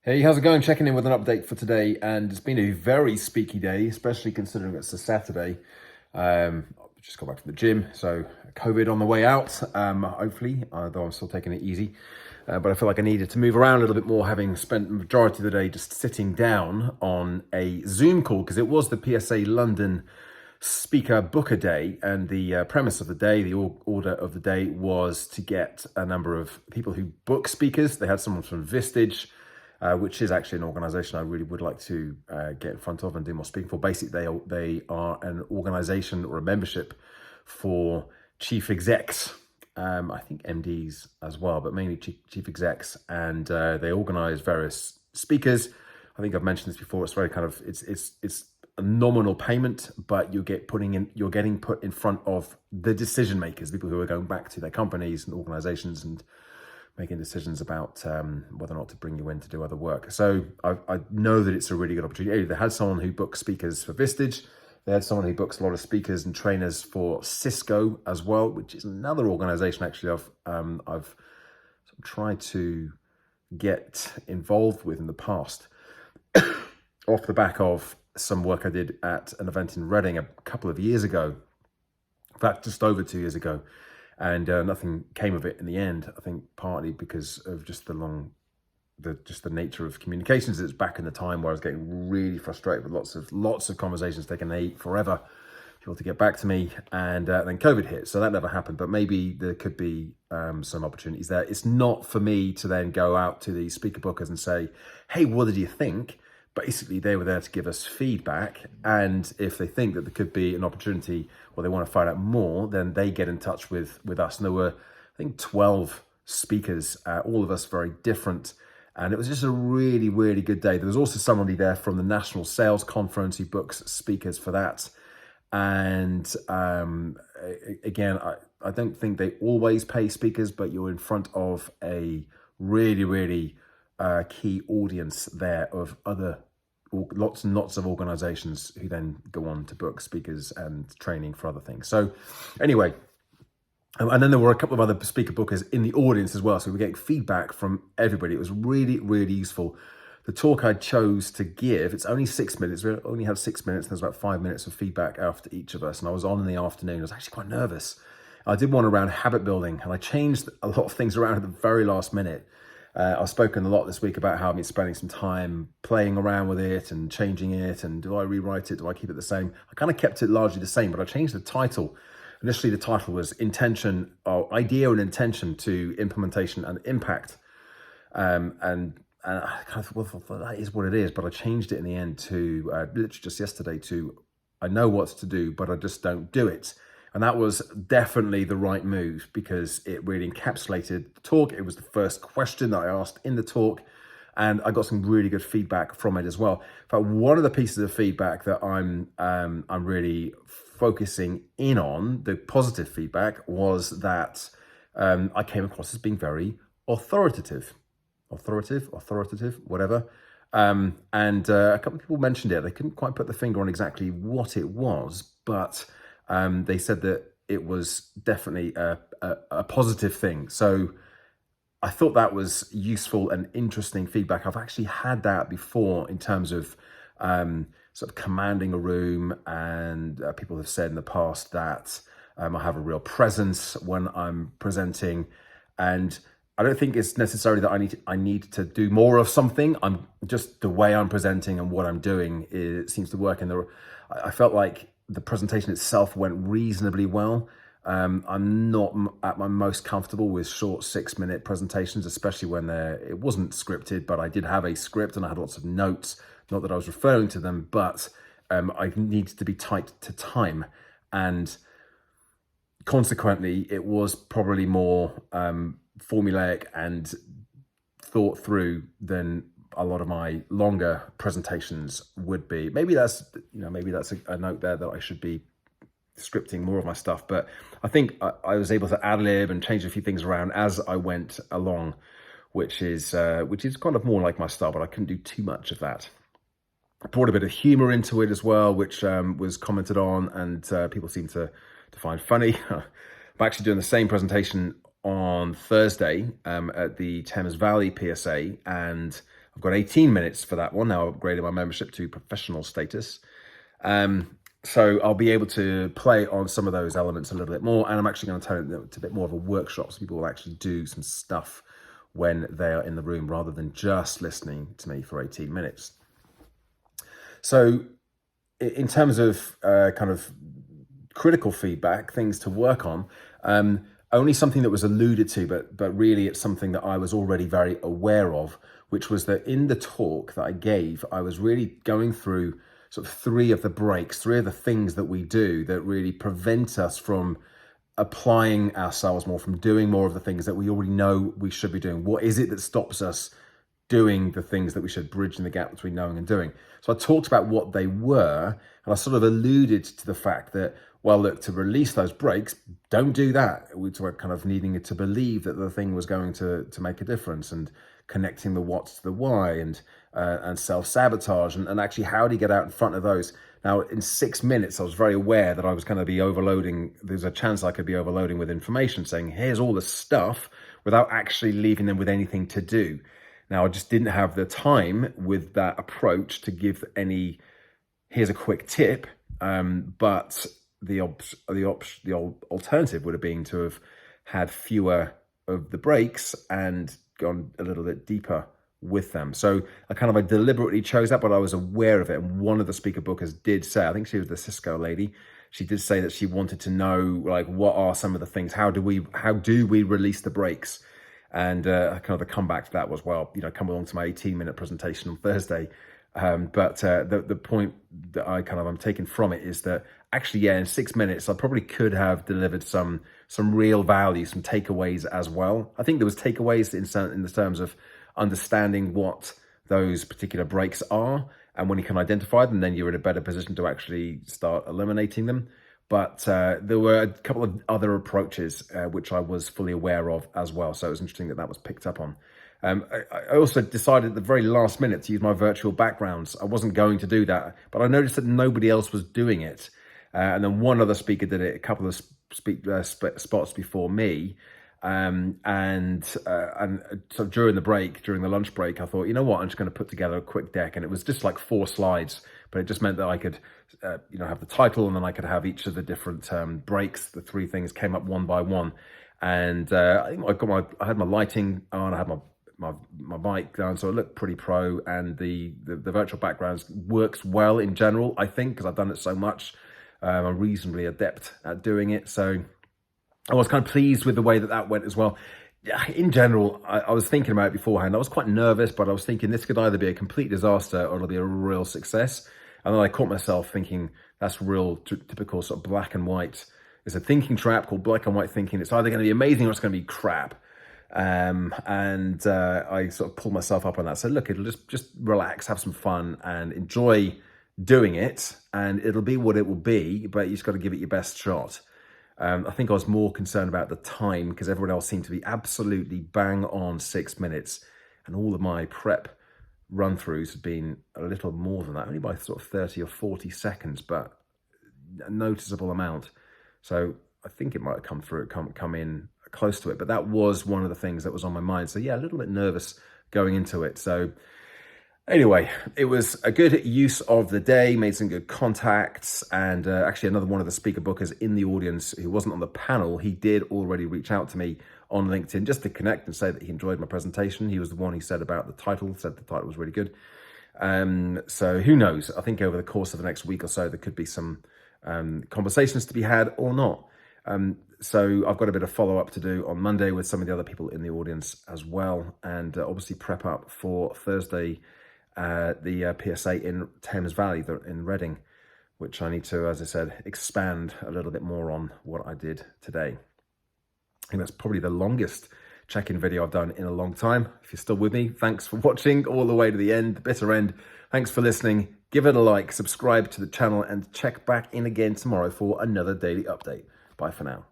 Hey, how's it going? Checking in with an update for today, and it's been a very speaky day, especially considering it's a Saturday. I've just got back to the gym, so COVID on the way out, hopefully, though I'm still taking it easy. But I feel like I needed to move around a little bit more, having spent the majority of the day just sitting down on a Zoom call, because it was the PSA London Speaker Booker Day, and the premise of the day, the order of the day, was to get a number of people who book speakers. They had someone from Vistage, which is actually an organization I really would like to get in front of and do more speaking for. Basically, they are an organization or a membership for chief execs, I think MDs as well, but mainly chief execs, and they organize various speakers. I think I've mentioned this before. It's very kind of it's a nominal payment, but you're getting put in front of the decision makers, people who are going back to their companies and organizations and making decisions about whether or not to bring you in to do other work. So I know that it's a really good opportunity. They had someone who booked speakers for Vistage. They had someone who books a lot of speakers and trainers for Cisco as well, which is another organization actually I've sort of tried to get involved with in the past, off the back of some work I did at an event in Reading a couple of years ago. In fact, just over 2 years ago. And nothing came of it in the end. I think partly because of just the nature of communications. It's back in the time where I was getting really frustrated with lots of conversations taking forever people to get back to me, and then COVID hit, so that never happened. But maybe there could be some opportunities there. It's not for me to then go out to the speaker bookers and say, "Hey, what did you think?" Basically, they were there to give us feedback, and if they think that there could be an opportunity or they want to find out more, then they get in touch with us. And there were, I think, 12 speakers, all of us very different, and it was just a really, really good day. There was also somebody there from the National Sales Conference who books speakers for that. And again, I don't think they always pay speakers, but you're in front of a really, really key audience there of lots and lots of organizations who then go on to book speakers and training for other things. So anyway, and then there were a couple of other speaker bookers in the audience as well. So we were getting feedback from everybody. It was really, really useful. The talk I chose to give, it's only 6 minutes. We only had 6 minutes. There's about 5 minutes of feedback after each of us. And I was on in the afternoon. I was actually quite nervous. I did one around habit building, and I changed a lot of things around at the very last minute. I've spoken a lot this week about how I've been spending some time playing around with it and changing it. And do I rewrite it? Do I keep it the same? I kind of kept it largely the same, but I changed the title. Initially, the title was Idea and Intention to Implementation and Impact. And I kind of thought, well, that is what it is. But I changed it in the end to, literally just yesterday, to I know what to do, but I just don't do it. And that was definitely the right move, because it really encapsulated the talk. It was the first question that I asked in the talk, and I got some really good feedback from it as well. In fact, one of the pieces of feedback that I'm really focusing in on, the positive feedback, was that I came across as being very authoritative, whatever. And a couple of people mentioned it. They couldn't quite put the finger on exactly what it was, but they said that it was definitely a positive thing. So I thought that was useful and interesting feedback. I've actually had that before in terms of sort of commanding a room, and people have said in the past that I have a real presence when I'm presenting, and I don't think it's necessarily that I need to do more of something. I'm just, the way I'm presenting and what I'm doing, it seems to work. And I felt like the presentation itself went reasonably well. I'm not at my most comfortable with short 6-minute presentations, especially when it wasn't scripted, but I did have a script and I had lots of notes. Not that I was referring to them, but I needed to be tight to time. And consequently, it was probably more formulaic and thought through than a lot of my longer presentations would be. Maybe that's a note there that I should be scripting more of my stuff. But I think I was able to ad lib and change a few things around as I went along, which is kind of more like my style. But I couldn't do too much of that. I brought a bit of humor into it as well, which was commented on, and people seem to find funny. I'm actually doing the same presentation on Thursday at the Thames Valley PSA, and I've got 18 minutes for that one. Now I've upgraded my membership to professional status. So I'll be able to play on some of those elements a little bit more, and I'm actually going to turn it to a bit more of a workshop, so people will actually do some stuff when they are in the room rather than just listening to me for 18 minutes. So in terms of kind of critical feedback, things to work on, only something that was alluded to, but really it's something that I was already very aware of, which was that in the talk that I gave, I was really going through sort of three of the things that we do that really prevent us from applying ourselves more, from doing more of the things that we already know we should be doing. What is it that stops us doing the things that we should, bridging the gap between knowing and doing? So I talked about what they were, and I sort of alluded to the fact that, well, look, to release those brakes, don't do that. We were kind of needing to believe that the thing was going to make a difference, and connecting the what to the why, and self-sabotage, and actually how do you get out in front of those? Now, in 6 minutes, I was very aware that I was going to be overloading. There's a chance I could be overloading with information, saying, here's all the stuff, without actually leaving them with anything to do. Now, I just didn't have the time with that approach to give any, here's a quick tip, but the alternative would have been to have had fewer of the breaks and gone a little bit deeper with them. So I deliberately chose that, but I was aware of it. And one of the speaker bookers did say, I think she was the Cisco lady, she did say that she wanted to know, like, what are some of the things? How do we release the brakes? And kind of the comeback to that was, well, come along to my 18-minute presentation on Thursday. But the point that I'm taking from it is that actually, in 6 minutes, I probably could have delivered some real value, some takeaways as well. I think there was takeaways in the terms of understanding what those particular breaks are, and when you can identify them, then you're in a better position to actually start eliminating them. But there were a couple of other approaches which I was fully aware of as well. So it was interesting that was picked up on. I also decided at the very last minute to use my virtual backgrounds. I wasn't going to do that, but I noticed that nobody else was doing it. And then one other speaker did it a couple of spots before me. And so during the lunch break, I thought, you know what, I'm just going to put together a quick deck, and it was just like 4 slides, but it just meant that I could, have the title, and then I could have each of the different breaks. The 3 things came up one by one, and I think I had my lighting on, I had my mic down, so it looked pretty pro, and the virtual backgrounds works well in general, I think, because I've done it so much. I'm reasonably adept at doing it, so I was kind of pleased with the way that went as well. In general, I was thinking about it beforehand. I was quite nervous, but I was thinking this could either be a complete disaster or it'll be a real success. And then I caught myself thinking that's real typical sort of black and white. There's a thinking trap called black and white thinking. It's either going to be amazing or it's going to be crap. And I sort of pulled myself up on that. So look, it'll just relax, have some fun, and enjoy doing it. And it'll be what it will be, but you just got to give it your best shot. I think I was more concerned about the time because everyone else seemed to be absolutely bang on 6 minutes, and all of my prep run-throughs have been a little more than that, only by sort of 30 or 40 seconds, but a noticeable amount. So I think it might have come in close to it, but that was one of the things that was on my mind. So yeah, a little bit nervous going into it. So anyway, it was a good use of the day, made some good contacts, and actually another one of the speaker bookers in the audience who wasn't on the panel, he did already reach out to me on LinkedIn just to connect and say that he enjoyed my presentation. He was the one who said about the title, said the title was really good. So who knows? I think over the course of the next week or so, there could be some conversations to be had or not. So I've got a bit of follow-up to do on Monday with some of the other people in the audience as well, and obviously prep up for Thursday, the PSA in Thames Valley, in Reading, which I need to, as I said, expand a little bit more on what I did today. I think that's probably the longest check-in video I've done in a long time. If you're still with me, thanks for watching all the way to the end, the bitter end. Thanks for listening. Give it a like, subscribe to the channel, and check back in again tomorrow for another daily update. Bye for now.